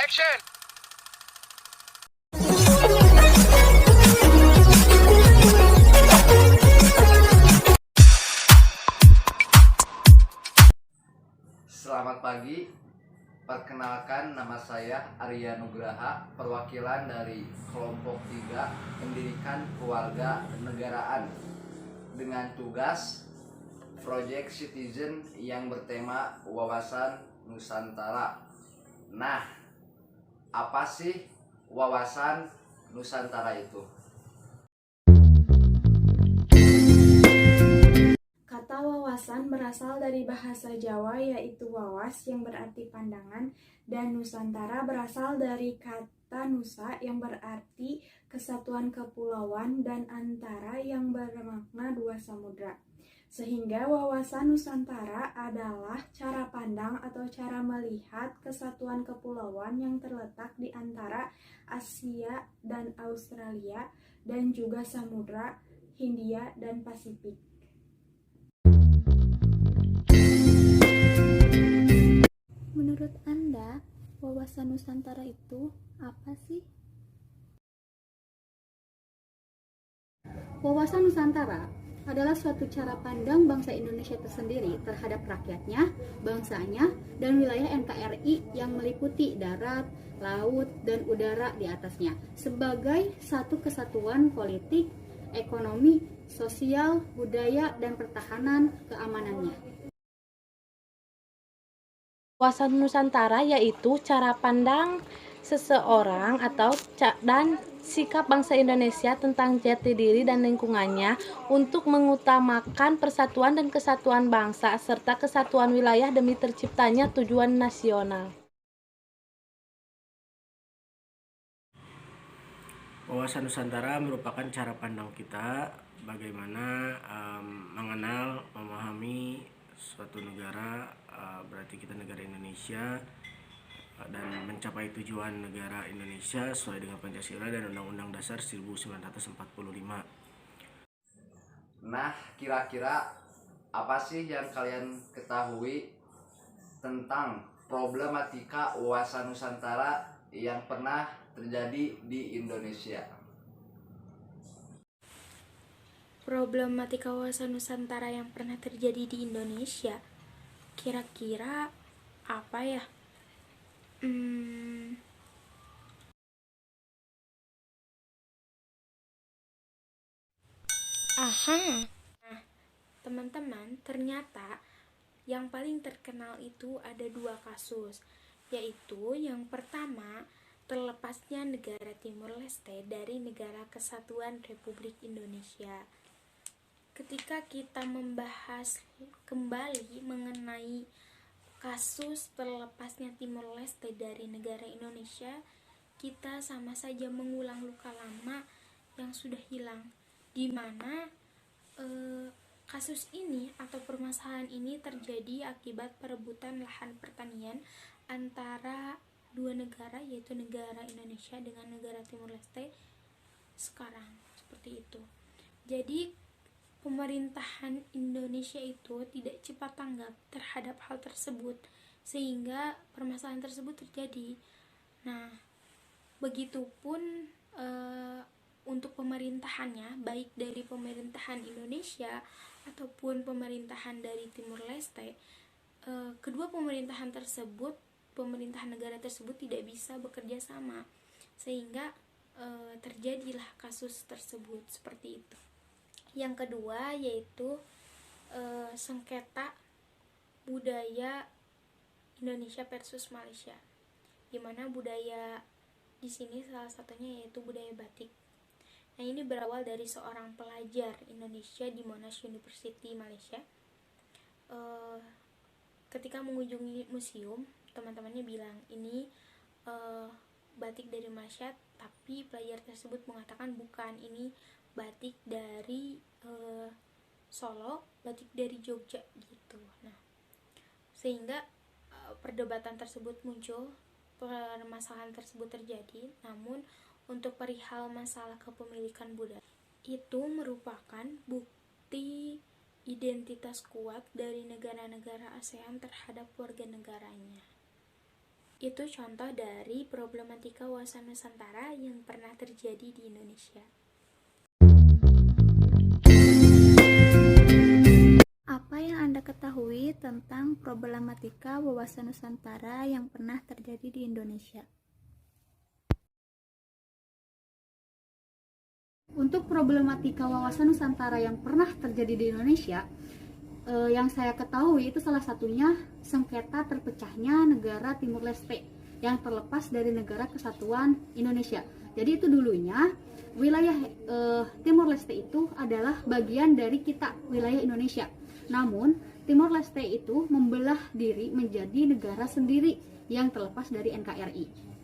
Action! Selamat pagi, perkenalkan nama saya Arya Nugraha, perwakilan dari kelompok 3 Pendidikan Keluarga Negaraan dengan tugas Project Citizen yang bertema Wawasan Nusantara. Nah, apa sih wawasan Nusantara itu? Kata wawasan berasal dari bahasa Jawa yaitu wawas yang berarti pandangan dan Nusantara berasal dari kata nusa yang berarti kesatuan kepulauan dan antara yang bermakna dua samudra. Sehingga wawasan Nusantara adalah cara pandang atau cara melihat kesatuan kepulauan yang terletak di antara Asia dan Australia dan juga Samudra Hindia dan Pasifik. Menurut Anda, wawasan Nusantara itu apa sih? Wawasan Nusantara adalah suatu cara pandang bangsa Indonesia tersendiri terhadap rakyatnya, bangsanya, dan wilayah NKRI yang meliputi darat, laut, dan udara di atasnya sebagai satu kesatuan politik, ekonomi, sosial, budaya, dan pertahanan keamanannya. Wawasan Nusantara yaitu cara pandang seseorang dan sikap bangsa Indonesia tentang jati diri dan lingkungannya untuk mengutamakan persatuan dan kesatuan bangsa serta kesatuan wilayah demi terciptanya tujuan nasional. Wawasan Nusantara merupakan cara pandang kita bagaimana mengenal, memahami suatu negara, berarti kita negara Indonesia, dan mencapai tujuan negara Indonesia sesuai dengan Pancasila dan Undang-Undang Dasar 1945. Nah, kira-kira apa sih yang kalian ketahui tentang problematika wawasan Nusantara yang pernah terjadi di Indonesia? Problematika wawasan Nusantara yang pernah terjadi di Indonesia kira-kira apa ya? Aha. Nah, teman-teman, ternyata yang paling terkenal itu ada dua kasus, yaitu yang pertama, terlepasnya negara Timur Leste dari Negara Kesatuan Republik Indonesia. Ketika kita membahas kembali mengenai kasus terlepasnya Timur Leste dari negara Indonesia, kita sama saja mengulang luka lama yang sudah hilang, di mana kasus ini atau permasalahan ini terjadi akibat perebutan lahan pertanian antara dua negara, yaitu negara Indonesia dengan negara Timur Leste sekarang, seperti itu. Jadi pemerintahan Indonesia itu tidak cepat tanggap terhadap hal tersebut sehingga permasalahan tersebut terjadi. Nah, begitupun untuk pemerintahannya, baik dari pemerintahan Indonesia ataupun pemerintahan dari Timur Leste, kedua pemerintahan negara tersebut tidak bisa bekerja sama sehingga terjadilah kasus tersebut seperti itu. Yang kedua yaitu sengketa budaya Indonesia versus Malaysia, di mana budaya di sini salah satunya yaitu budaya batik. Nah, ini berawal dari seorang pelajar Indonesia di Monash University, Malaysia. Ketika mengunjungi museum, teman-temannya bilang ini batik dari Malaysia, tapi pelajar tersebut mengatakan bukan, ini batik dari Solo, batik dari Jogja gitu. Nah, sehingga perdebatan tersebut muncul, permasalahan tersebut terjadi. Namun untuk perihal masalah kepemilikan budaya itu merupakan bukti identitas kuat dari negara-negara ASEAN terhadap warga negaranya. Itu contoh dari problematika wawasan Nusantara yang pernah terjadi di Indonesia. Apa yang Anda ketahui tentang problematika wawasan Nusantara yang pernah terjadi di Indonesia? Untuk problematika wawasan Nusantara yang pernah terjadi di Indonesia, yang saya ketahui itu salah satunya sengketa terpecahnya negara Timur Leste yang terlepas dari negara kesatuan Indonesia. Jadi itu dulunya wilayah Timur Leste itu adalah bagian dari kita, wilayah Indonesia. Namun Timur Leste itu membelah diri menjadi negara sendiri yang terlepas dari NKRI.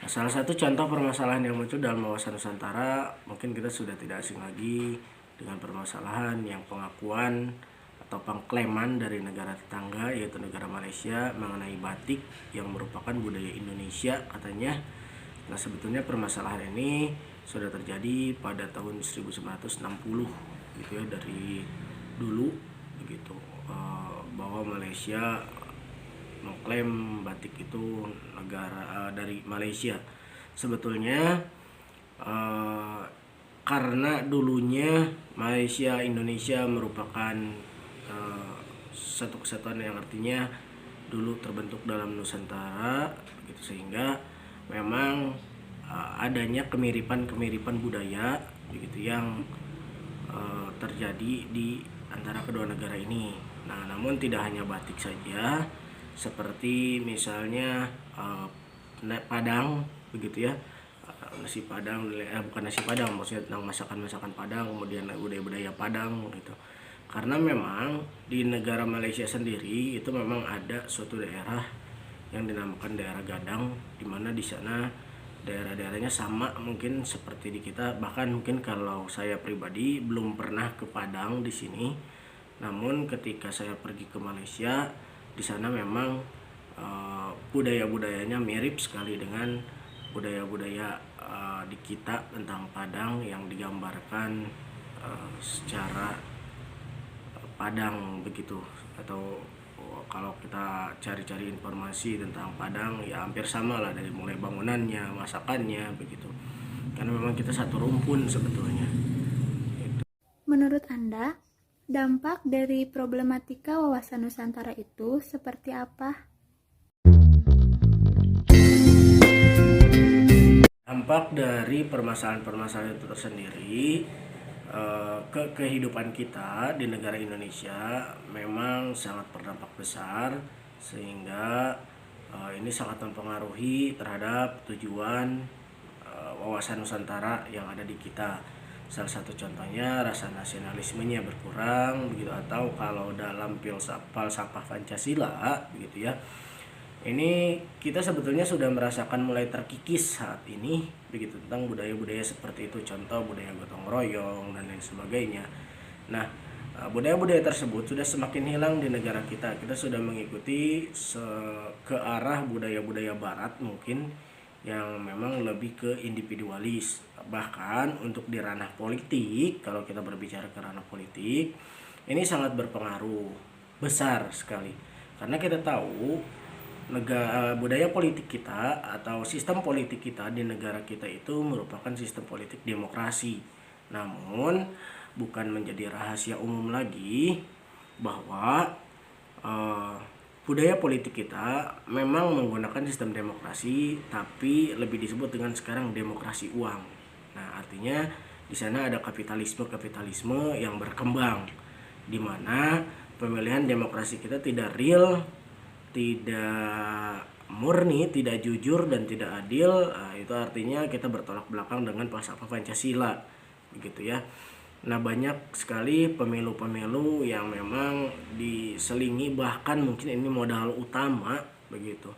Salah satu contoh permasalahan yang muncul dalam wawasan Nusantara, mungkin kita sudah tidak asing lagi dengan permasalahan yang pengakuan atau pengklaiman dari negara tetangga, yaitu negara Malaysia, mengenai batik yang merupakan budaya Indonesia katanya. Nah, sebetulnya permasalahan ini sudah terjadi pada tahun 1960 gitu ya, dari dulu begitu, bahwa Malaysia mengklaim batik itu negara dari Malaysia. Sebetulnya karena dulunya Malaysia Indonesia merupakan satu kesatuan yang artinya dulu terbentuk dalam Nusantara gitu, sehingga memang adanya kemiripan budaya begitu yang terjadi di antara kedua negara ini. Nah, namun tidak hanya batik saja, seperti misalnya Padang begitu ya, nasi Padang, bukan nasi Padang, maksudnya tentang masakan Padang, kemudian budaya Padang gitu. Karena memang di negara Malaysia sendiri itu memang ada suatu daerah yang dinamakan daerah Gadang, di mana di sana daerah-daerahnya sama mungkin seperti di kita. Bahkan mungkin kalau saya pribadi belum pernah ke Padang di sini, namun ketika saya pergi ke Malaysia, di sana memang budaya-budayanya mirip sekali dengan budaya-budaya di kita tentang Padang yang digambarkan secara Padang begitu. Atau kalau kita cari-cari informasi tentang Padang, ya hampir sama lah, dari mulai bangunannya, masakannya begitu. Karena memang kita satu rumpun sebetulnya. Menurut Anda, dampak dari problematika wawasan Nusantara itu seperti apa? Dampak dari permasalahan-permasalahan itu tersendiri ke kehidupan kita di negara Indonesia memang sangat berdampak besar, sehingga ini sangat mempengaruhi terhadap tujuan wawasan Nusantara yang ada di kita. Salah satu contohnya rasa nasionalismenya berkurang begitu, atau kalau dalam falsafah Pancasila begitu ya, ini kita sebetulnya sudah merasakan mulai terkikis saat ini begitu tentang budaya-budaya seperti itu, contoh budaya gotong royong dan lain sebagainya. Nah, budaya-budaya tersebut sudah semakin hilang di negara kita. Kita sudah mengikuti ke arah budaya-budaya barat mungkin yang memang lebih ke individualis. Bahkan untuk di ranah politik, kalau kita berbicara ke ranah politik, ini sangat berpengaruh besar sekali. Karena kita tahu budaya politik kita atau sistem politik kita di negara kita itu merupakan sistem politik demokrasi. Namun bukan menjadi rahasia umum lagi bahwa budaya politik kita memang menggunakan sistem demokrasi, tapi lebih disebut dengan sekarang demokrasi uang. Nah, artinya di sana ada kapitalisme yang berkembang, di mana pemilihan demokrasi kita tidak real, tidak murni, tidak jujur, dan tidak adil. Nah, itu artinya kita bertolak belakang dengan falsafah Pancasila, begitu ya. Nah, banyak sekali pemilu-pemilu yang memang diselingi, bahkan mungkin ini modal utama begitu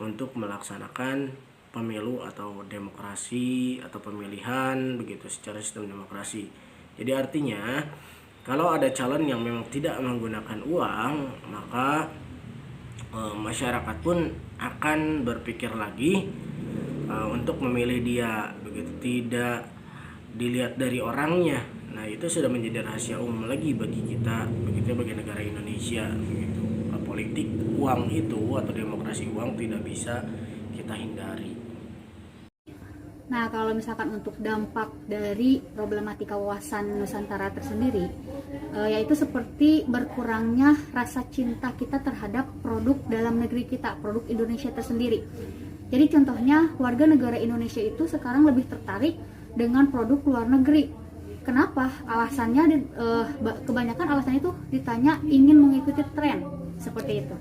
untuk melaksanakan pemilu atau demokrasi atau pemilihan begitu secara sistem demokrasi. Jadi artinya kalau ada calon yang memang tidak menggunakan uang, maka masyarakat pun akan berpikir lagi untuk memilih dia begitu, tidak dilihat dari orangnya. Nah, itu sudah menjadi rahasia umum lagi bagi kita begitu, bagi negara Indonesia. Indonesia begitu. Politik uang itu atau demokrasi uang tidak bisa kita hindari. Nah, kalau misalkan untuk dampak dari problematika wawasan Nusantara tersendiri, yaitu seperti berkurangnya rasa cinta kita terhadap produk dalam negeri kita, produk Indonesia tersendiri. Jadi contohnya warga negara Indonesia itu sekarang lebih tertarik dengan produk luar negeri. Kenapa? Alasannya, kebanyakan alasannya itu ditanya ingin mengikuti tren, seperti itu.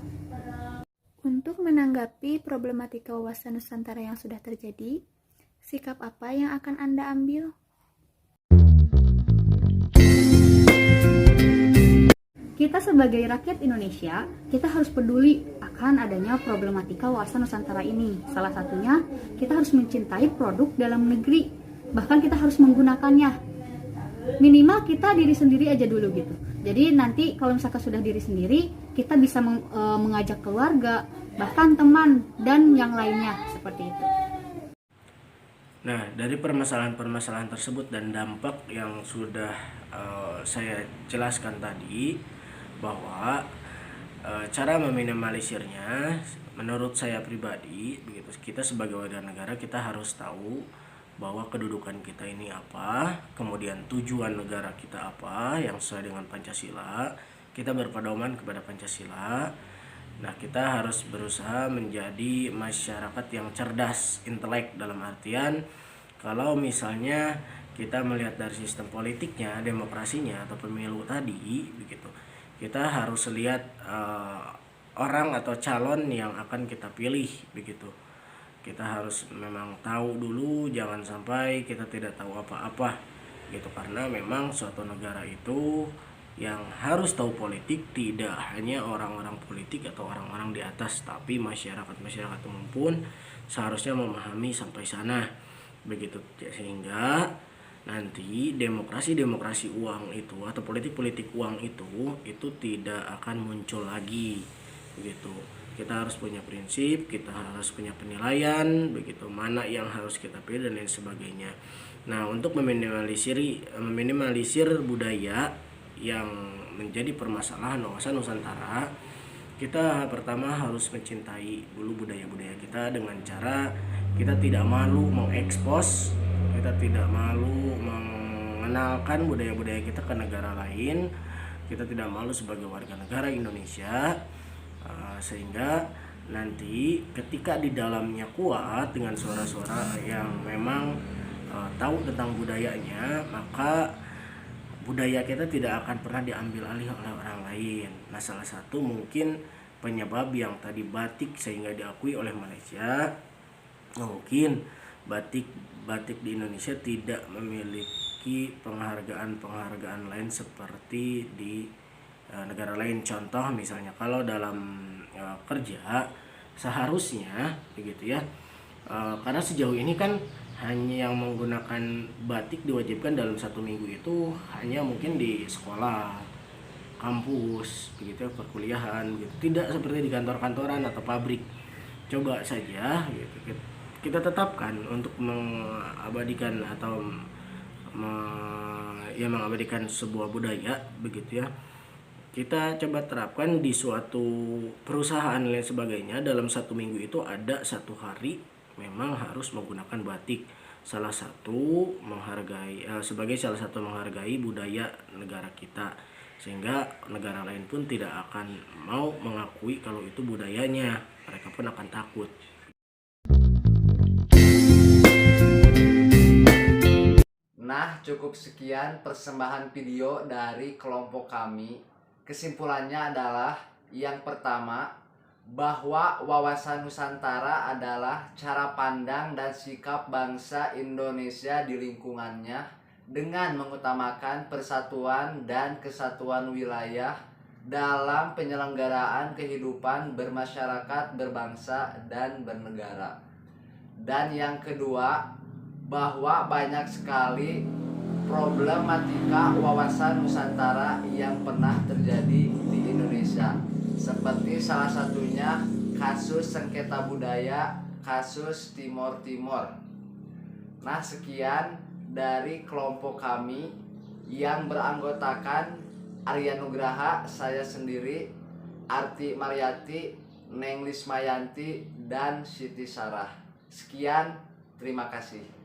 Untuk menanggapi problematika wawasan Nusantara yang sudah terjadi, sikap apa yang akan Anda ambil? Kita sebagai rakyat Indonesia, kita harus peduli akan adanya problematika wawasan Nusantara ini. Salah satunya, kita harus mencintai produk dalam negeri, bahkan kita harus menggunakannya. Minimal kita diri sendiri aja dulu gitu. Jadi nanti kalau misalkan sudah diri sendiri, kita bisa mengajak keluarga, bahkan teman dan yang lainnya seperti itu. Nah, dari permasalahan-permasalahan tersebut dan dampak yang sudah saya jelaskan tadi, bahwa cara meminimalisirnya menurut saya pribadi begitu, kita sebagai warga negara kita harus tahu bahwa kedudukan kita ini apa, kemudian tujuan negara kita apa yang sesuai dengan Pancasila, kita berpedoman kepada Pancasila. Nah, kita harus berusaha menjadi masyarakat yang cerdas, intelek, dalam artian kalau misalnya kita melihat dari sistem politiknya, demokrasinya atau pemilu tadi begitu, kita harus lihat orang atau calon yang akan kita pilih begitu. Kita harus memang tahu dulu, jangan sampai kita tidak tahu apa-apa gitu, karena memang suatu negara itu yang harus tahu politik tidak hanya orang-orang politik atau orang-orang di atas, tapi masyarakat umum pun seharusnya memahami sampai sana begitu, sehingga nanti demokrasi uang itu atau politik uang itu tidak akan muncul lagi begitu. Kita harus punya prinsip, kita harus punya penilaian begitu, mana yang harus kita pilih dan lain sebagainya. Nah, untuk meminimalisir budaya yang menjadi permasalahan wawasan Nusantara, kita pertama harus mencintai dulu budaya-budaya kita dengan cara kita tidak malu mengekspos, kita tidak malu mengenalkan budaya-budaya kita ke negara lain, kita tidak malu sebagai warga negara Indonesia, sehingga nanti ketika di dalamnya kuat dengan suara-suara yang memang tahu tentang budayanya, maka budaya kita tidak akan pernah diambil alih oleh orang lain. Nah, salah satu mungkin penyebab yang tadi batik sehingga diakui oleh Malaysia, mungkin batik di Indonesia tidak memiliki penghargaan lain seperti di negara lain. Contoh misalnya kalau dalam kerja seharusnya begitu ya, karena sejauh ini kan hanya yang menggunakan batik diwajibkan dalam 1 minggu itu hanya mungkin di sekolah, kampus, begitu, perkuliahan, gitu. Tidak seperti di kantor-kantoran atau pabrik. Coba saja, gitu, kita tetapkan untuk mengabadikan atau mengabadikan sebuah budaya, begitu ya. Kita coba terapkan di suatu perusahaan dan lain sebagainya. Dalam 1 minggu itu ada 1 hari memang harus menggunakan batik, salah satu sebagai salah satu menghargai budaya negara kita, sehingga negara lain pun tidak akan mau mengakui kalau itu budayanya, mereka pun akan takut. Nah, cukup sekian persembahan video dari kelompok kami. Kesimpulannya adalah yang pertama, bahwa wawasan Nusantara adalah cara pandang dan sikap bangsa Indonesia di lingkungannya dengan mengutamakan persatuan dan kesatuan wilayah dalam penyelenggaraan kehidupan bermasyarakat, berbangsa, dan bernegara. Dan yang kedua, bahwa banyak sekali problematika wawasan Nusantara yang pernah terjadi di Indonesia, seperti salah satunya kasus sengketa budaya, kasus Timor Timor. Nah, sekian dari kelompok kami yang beranggotakan Arya Nugraha, saya sendiri, Arti Mariati, Neng Lismayanti, dan Siti Sarah. Sekian, terima kasih.